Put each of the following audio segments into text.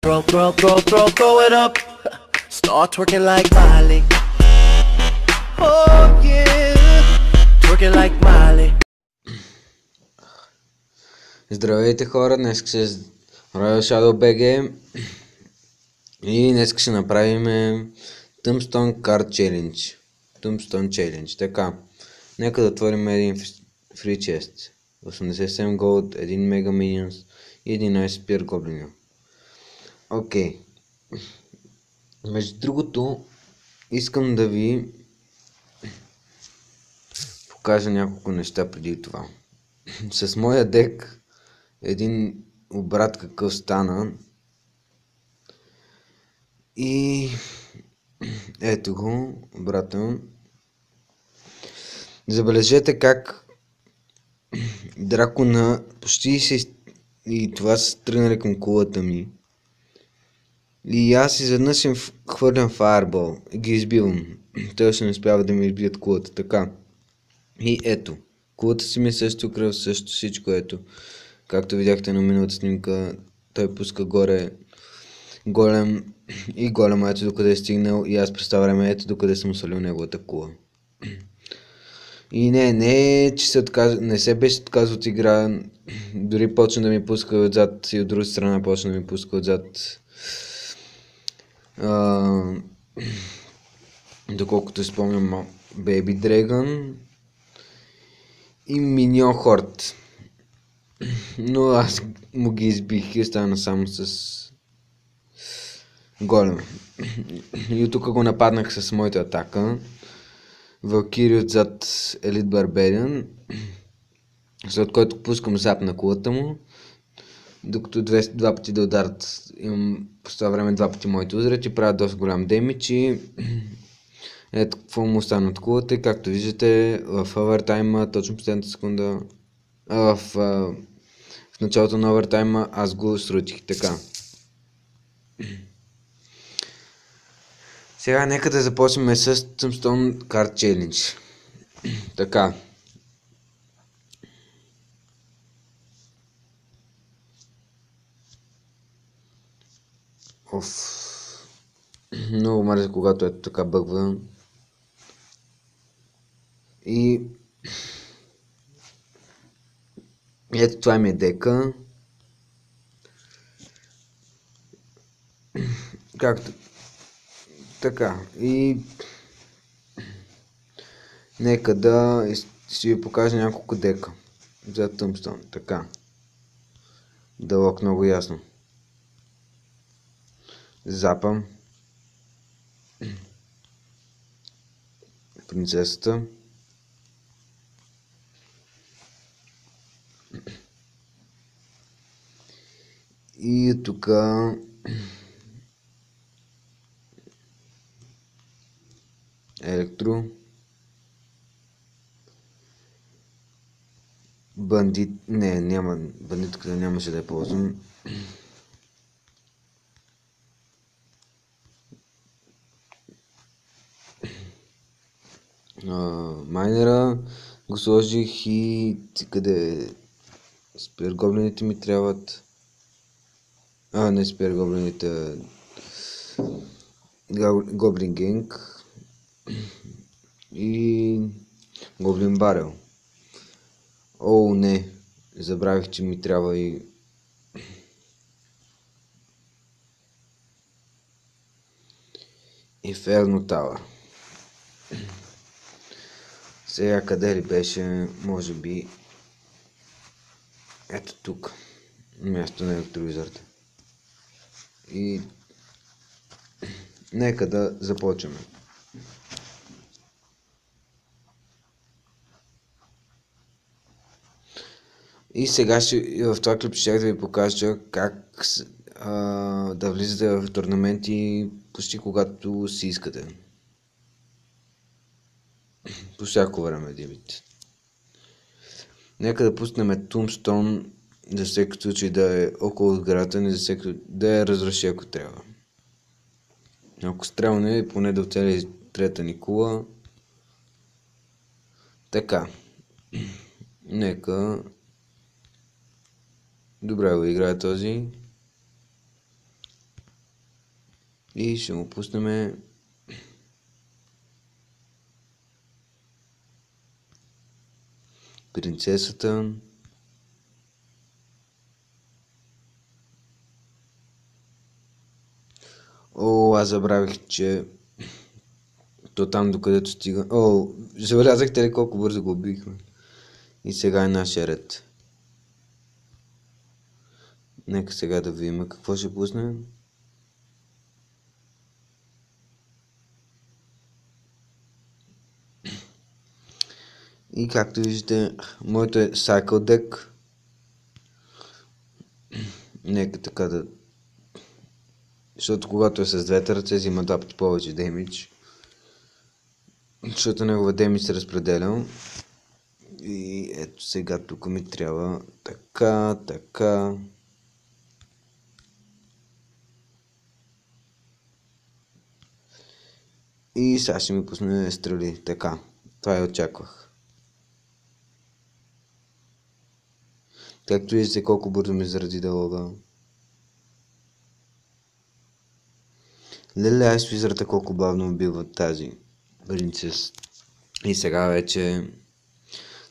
Throw it up. Start twerking like Miley. Oh yeah, twerking like Miley. Здравейте хора, днес ще с Royal Shadow BG и днес ще направим Tombstone Card Challenge. Tombstone Challenge, така. Нека да отворим един free chest. 87 gold, 1 mega minions и 11 spear goblin. Окей. Между другото, искам да ви покажа няколко неща преди това. С моя дек един обрат какъв стана и ето го, обрата. Забележете как дракона почти и това са тръгнали към кулата ми. И аз изведнъж им хвърлям фаербол и ги избивам. Те ще не успяват да ми избият кулата, така. И ето, кулата си ми е също кръв, също всичко, ето. Както видяхте на миналата снимка, той пуска горе голем и голема, ето докъде е стигнал и аз през това време ето докъде съм свалил неговата кула. И не, че не се беше отказал от игра, дори почна да ми пуска отзад и от друга страна почна да ми пуска отзад. Доколкото спомням, Baby Dragon и Minion Horde. Но аз му ги избих и остана само с голем. И от тук го нападнах с моята атака. Валкири отзад Elite Barbarian, след който пускам зап на кулата му, докато два пъти да ударят, имам по това време два пъти моите удари, че правят доста голям демидж и ето какво му остана от кулата и както виждате в овертайма, точно последната секунда, в началото на овертайма аз го срутих, така. Сега нека да започнем с Tombstone Card Challenge. Така. Много мърза, когато ето така бъгва. И ето това ми е дека. Както така, и нека да ще ви покажа няколко дека за Tombstone, така. Дълъг много ясно. Запам. Принцесата. И тук Електро. Бандит. Няма. Бандитката нямаше да я ползвам. Майнера го сложих и къде спир гоблините ми трябват. Не спир гоблините. Гоблин генг и гоблин барел. Не, забравих, че ми трябва и Inferno Tower. Сега къде ли беше? Може би ето тук, място на електровизорите. И нека да започваме. И сега в това клип ще да ви покажа как да влизате в турнаменти почти когато си искате. По всяко време дебит. Нека да пуснем Tombstone за всеки случай да е около сградата ни, за всеки да я разруши ако трябва. Ако стрелне, поне да оцели трета ни кула. Така. Нека добре го играе този. И ще му пуснем принцесата. О, аз забравих, че то там докъдето стига. О, забелязахте ли колко бързо го убихме? И сега е нашия ред. Нека сега да видим какво ще пуснем. И както виждате, моето е Cycle Deck. Нека така да... Защото когато е с двете ръце, взима два пъти повече демидж. Защото негова демидж се разпределя. И ето сега тук ми трябва така, така. И сега ще ми пусне стрели. Така, това я очаквах. Както виждате колко бързо ми заради диалога. Леле, аз визрата колко бавно убива тази принцес. И сега вече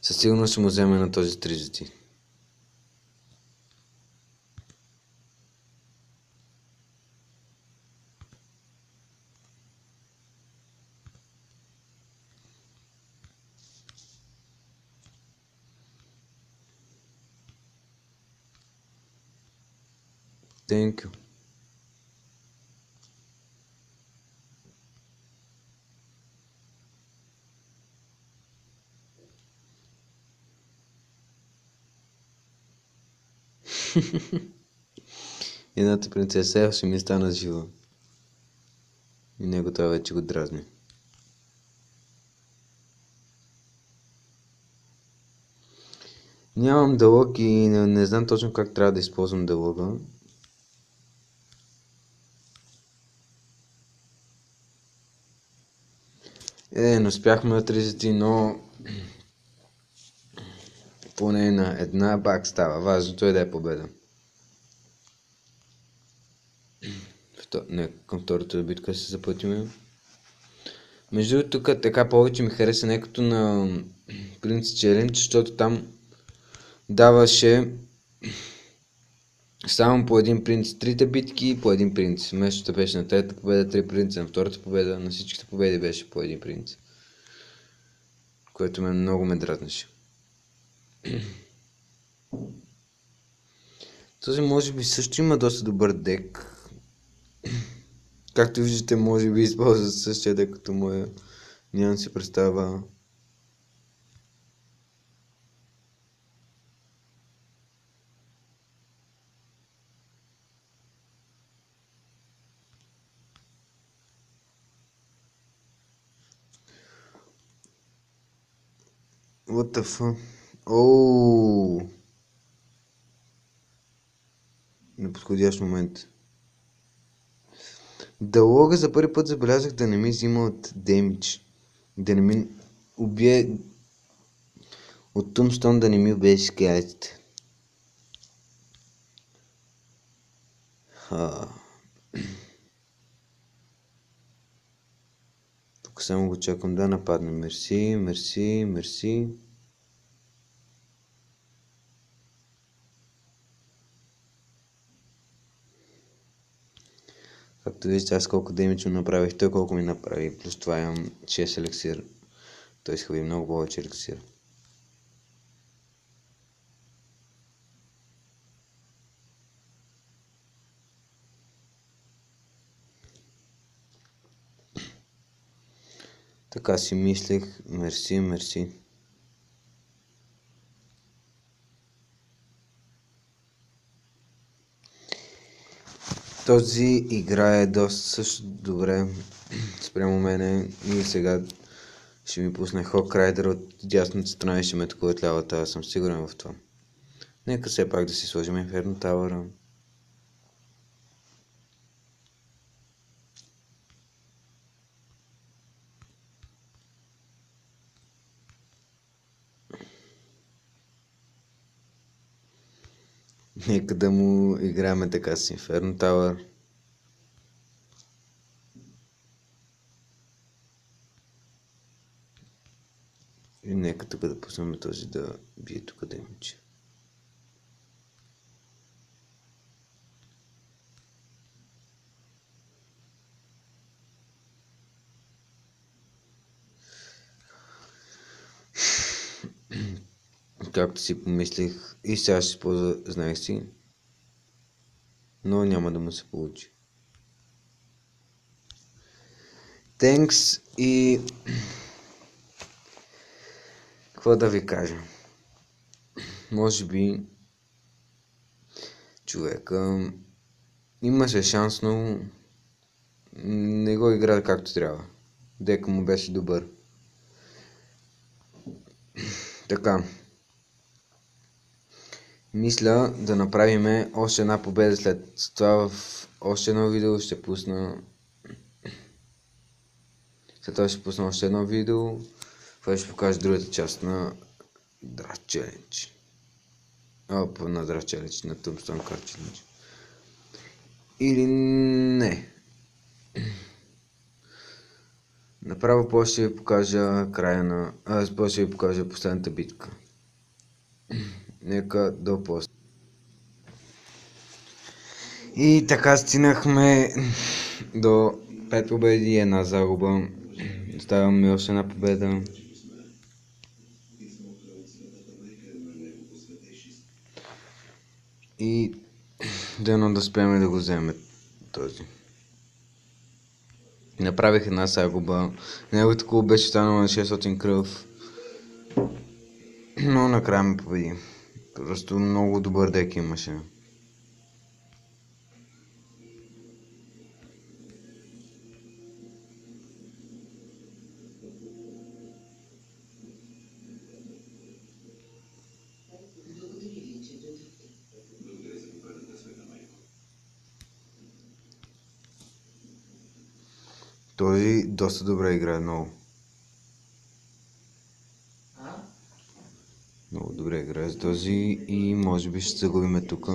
със сигурност ще му вземе на този стрижити. Thank you. Едната принцеса ще ми стана жива. И него това вече го дразни. Нямам дълъг и не знам точно как трябва да използвам дълъга. Не успяхме да 30, но поне на една пак става. Важното е да е победа. Към втората битка се запътиме. Между другото, тук така повече ми хареса не като на Prince Challenge, защото там даваше само по един принц трите битки и по един принц. Вместо беше на третата победа 3 принца, на втората победа, на всичките победи беше по един принц. Което много ме дразнеше. Този може би също има доста добър дек. Както виждате, може би използва същия дек като моя. Нямам си представа. What the fuck? Ооо! Неподходящ момент. Диалога за първи път забелязах да не ми взима от демидж. Да не ми убие от Tombstone, да не ми убие скелетите. Тук само го чакам да нападне. Мерси, мерси, мерси. Както виждате, аз колко демидж му направих, той колко ми направи. Плюс това имам 6 еликсир. Той изхвърли много повече еликсир. Така си мислех. Мерси, мерси. Този играе доста също добре спрямо мене и сега ще ми пусне Hawk Rider от дясната страна и ще ме атакува от лявата, аз съм сигурен в това. Нека все пак да си сложим Inferno Tower. Нека да му играем така с Inferno Tower. И нека тук да пуснем този да бие тук да имиче. Както си помислих и сега ще използва, знаех си, но няма да му се получи. Thanks и какво да ви кажа? Може би човека имаше шанс, но не го игра както трябва. Дека му беше добър. Така. Мисля да направим още една победа след това в още едно видео. Ще пусна. След това ще пусна още едно видео. Това ще покажа другата част на Draft Challenge. На Draft Challenge, на Tombstone Card Challenge. Или не. Направо после ще ви покажа края на... после ще ви покажа последната битка. Нека до после. И така стигнахме до 5 победи и една загуба. Ставаме още една победа. И дано да успеем да го вземем този. Направих една загуба. Неговото клуб беше станало на 600 кръв. Но накрая ме победи. Просто много добър дек имаше. Този доста добре играе, много. Много добре играе с този и може би ще загубим тук.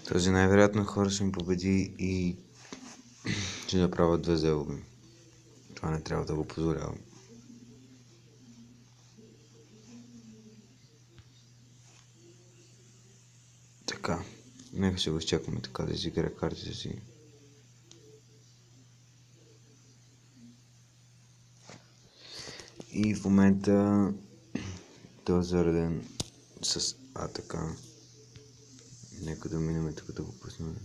Този най-вероятно хора ще ми победи и ще направя 2 загуби. Това не трябва да го позволявам. Така, нека ще го изчакаме така да изиграе картите си. И в момента той е зареден с така. Нека да минем тук да го пуснем.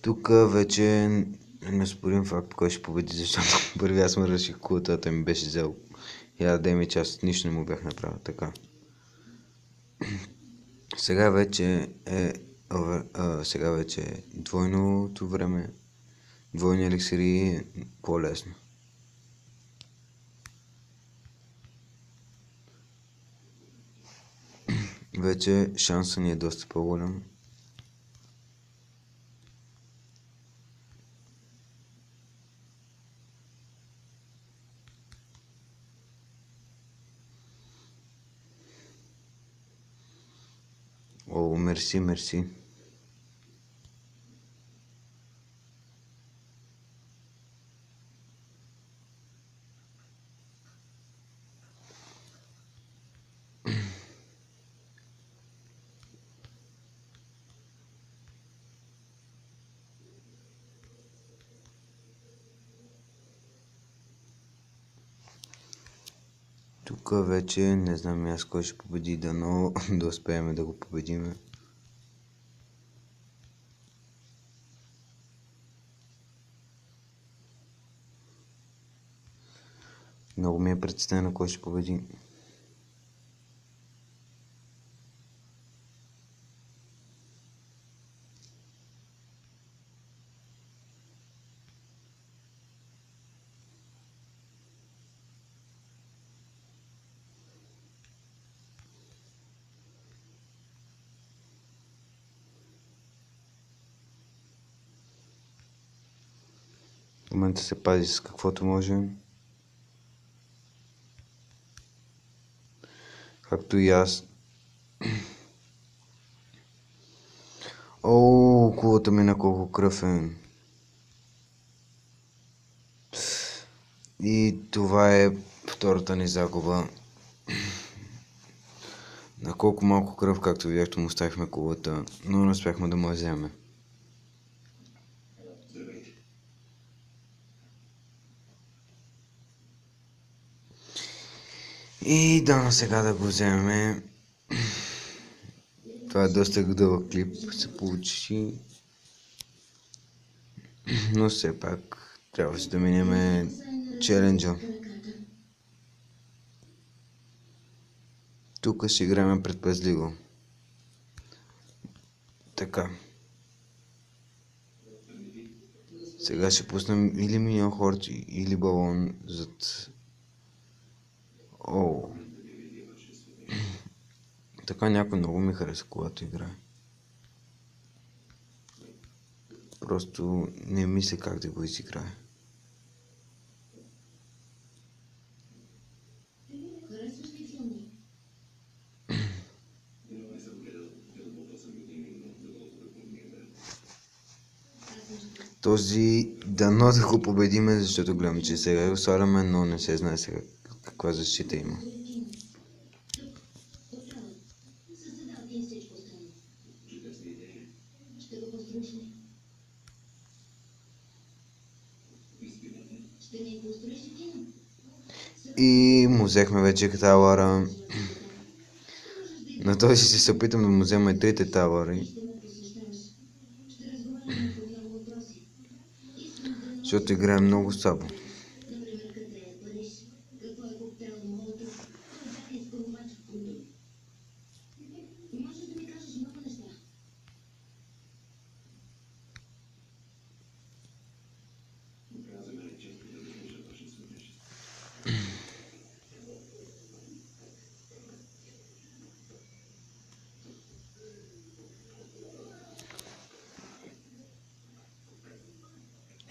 Тук вече не спорим факт кой ще победи, защото първи аз му реших кулата, той ми беше взел. Я даде ми част, нищо не му бях направил така. Сега вече е двойното време, двойни еликсири е по-лесно. Вече шанса ни е доста по-голям. О, мерси. Тук вече не знам аз кой ще победи, дано да успеем да го победиме. Много ми е представено кой ще победи. момента се пази с каквото може. Както и аз. О, кулата ми на колко кръв е. И това е втората ни загуба. На колко малко кръв, както видяхте, му оставихме кулата, но не успяхме да му я вземе. И да, сега да го вземем. Това е доста дълъг клип, се получи. Но все пак трябваше да минем челенджа. Тук ще играем предпазливо. Така. Сега ще пуснем или Minion Horde, или балон зад... О. Така някой много ми хареса, когато играе. Просто не мисля как да го изиграе. Този дано да го победиме, защото гледам, че сега го сваляме, но не се знае сега каква защита има. И му взехме вече тавара. На този ще се опитам да му взема и трите тавари. Защото играе много слабо.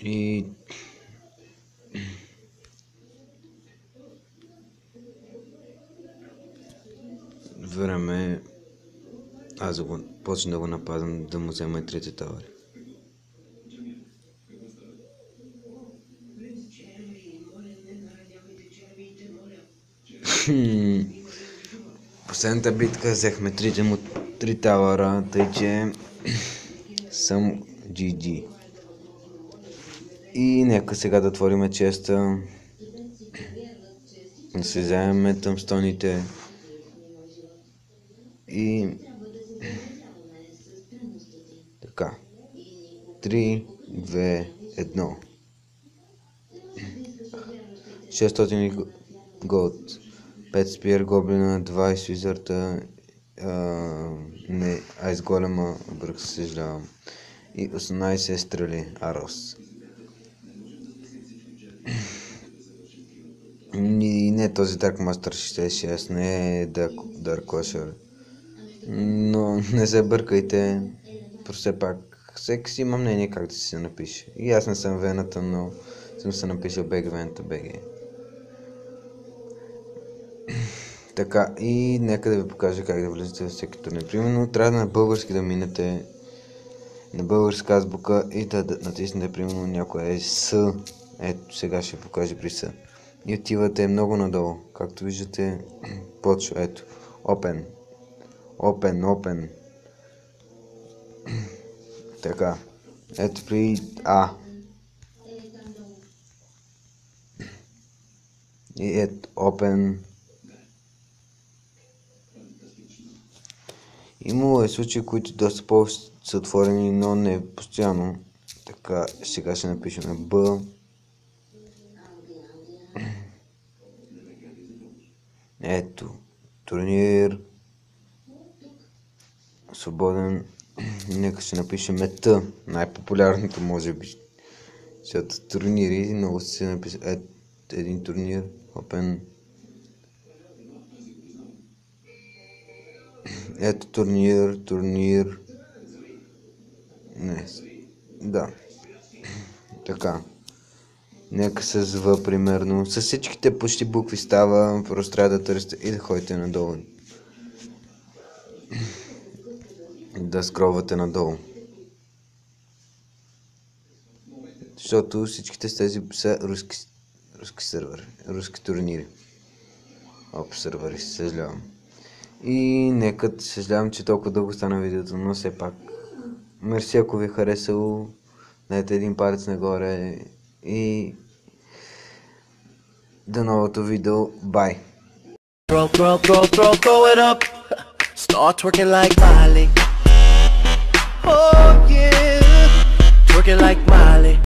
И време аз да го почна да го нападам, да му взема и трите тавари. Последната битка взехме три тавара, тъй че съм GG. И нека сега да отворим честа, да се вземем тъмстоните и така. 3, 2, 1. 600 голд, 5 спир гоблина, 20 визарта, не, айс голема, бърк се съжалявам, и 18 стрели, арос. И не, този Dark Master 66 не е Dark Washer. Но не се бъркайте, все пак всеки си има мнение как да си се напише. И аз не съм вената, но съм се написал BG Вената BG. Така, и нека да ви покажа как да влизате във всеки турнир. Примерно трябва на български да минете на българска азбука и да натиснете примерно някоя С. Ето, сега ще покажа при С. И отивате много надолу. Както виждате, почва, ето, Open. Open. Така, ето при А. И ето, Open. Имало е случаи, които доста повече са отворени, но не постоянно. Така, сега ще напишем Б. Ето, турнир. Свободен. Нека ще напишем Т. Най-популярното може би. Защото турнири много се написат. Ето, един турнир. Open. Ето турнир. Не. Да. Така. Нека с В, примерно. С всичките почти букви става, просто трябва да търсите и да ходите надолу. Да скролвате надолу. Защото всичките с тези са руски сървъри, руски турнири. Сървъри, съжалявам. И нека, съжалявам, че толкова дълго стана видеото, но все пак. Мерси, ако ви е харесало, дайте един палец нагоре и до новото видео. Бай! Throw it up. Start twerking like Miley. Oh yeah, twerking like Miley.